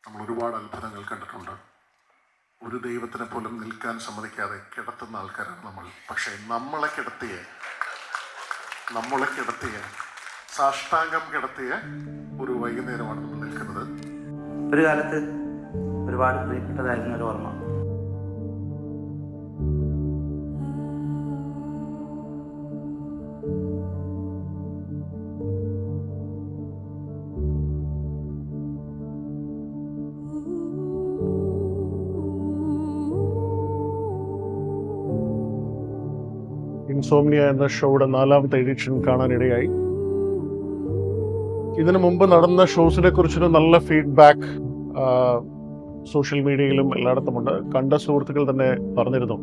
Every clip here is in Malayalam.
നമ്മൾ ഒരുപാട് അത്ഭുതങ്ങൾ കണ്ടിട്ടുണ്ട്. ഒരു ദൈവത്തിനെ പോലും നിൽക്കാൻ സമ്മതിക്കാതെ കിടത്തുന്ന ആൾക്കാരാണ് നമ്മൾ. പക്ഷേ നമ്മളെ കിടത്തിയ സാഷ്ടാംഗം കിടത്തിയ ഒരു വൈകുന്നേരമാണ് നമ്മൾ നിൽക്കുന്നത്. ഒരു കാലത്ത് ഒരുപാട് പ്രിയപ്പെട്ടതായിരുന്ന ഒരു ഓർമ്മ. ഇൻസോംനിയ എന്ന ഷോയുടെ 4ാമത്തെ എഡിഷൻ കാണാനിടയായി. ഇതിനു മുമ്പ് നടന്ന ഷോസിനെ കുറിച്ചൊരു നല്ല ഫീഡ്ബാക്ക് സോഷ്യൽ മീഡിയയിലും എല്ലായിടത്തുമുണ്ട്. കണ്ട സുഹൃത്തുക്കൾ തന്നെ പറഞ്ഞിരുന്നു,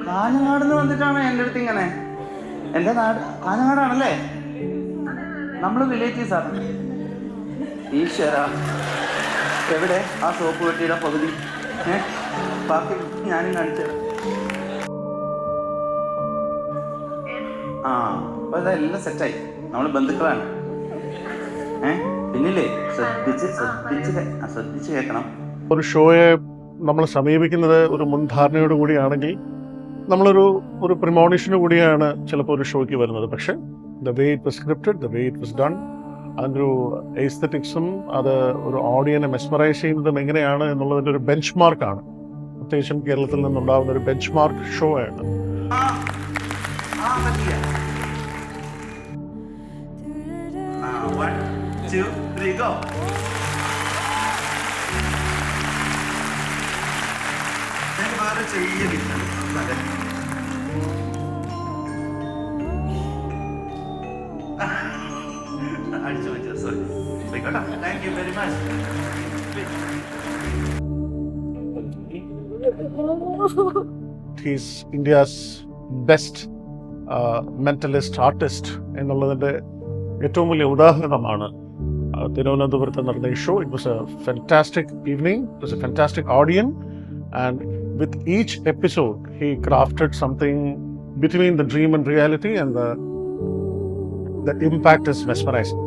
കാഞ്ഞങ്ങാട് വന്നിട്ടാണ് എൻ്റെ അടുത്ത് ഇങ്ങനെ. എൻ്റെ നാട് കാഞ്ഞങ്ങാടാണല്ലേ? നമ്മൾ റിലേറ്റീവ്സ് ആണ്. ഈശ്വര, എവിടെ ആ സോപ്പ് പെട്ടിയുടെ പകുതി? ബാക്കി ഞാനും കാണിച്ചത്. അപ്പൊ ഇതെല്ലാം സെറ്റായി. നമ്മൾ ബന്ധുക്കളാണ്. പിന്നില്ലേ ശ്രദ്ധിച്ച് കേൾക്കണം. ഒരു ഷോയെ നമ്മൾ സമീപിക്കുന്നത് ഒരു മുൻധാരണയോട് കൂടിയാണെങ്കിൽ നമ്മളൊരു പ്രിമോണിഷന് കൂടിയാണ് ചിലപ്പോൾ ഒരു ഷോയ്ക്ക് വരുന്നത്. പക്ഷേ the way it was scripted, the way it was done, അതിൻ്റെ ഒരു എസ്തെറ്റിക്സും അത് ഒരു ഓഡിയനെ മെസ്മറൈസ് ചെയ്യുന്നതും എങ്ങനെയാണ് എന്നുള്ളതിൻ്റെ ഒരു ബെഞ്ച് മാർക്കാണ്. പ്രത്യേകിച്ചും കേരളത്തിൽ നിന്നുണ്ടാകുന്ന ഒരു ബെഞ്ച് മാർക്ക് ഷോ ആണ്. One, two, three, go. ഞാൻ വേറെ ചെയ്യുന്നില്ല. അടിച്ചു വെച്ചോ. സോറി. പോയിക്കോട്ടെ. Thank you very much. He's India's best mentalist artist എന്നുള്ളതിൻ്റെ ഏറ്റവും വലിയ ഉദാഹരണമാണ് തിരുവനന്തപുരത്ത് നടന്ന ഈ show. It was A fantastic evening, it was A fantastic ഓഡിയൻ, and with each episode he crafted something between the dream and reality, and the impact is mesmerizing.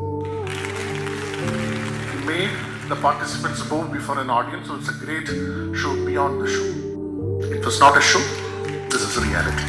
He made the participants bow before an audience, so it's a great show beyond the show. It was not a show, this is reality.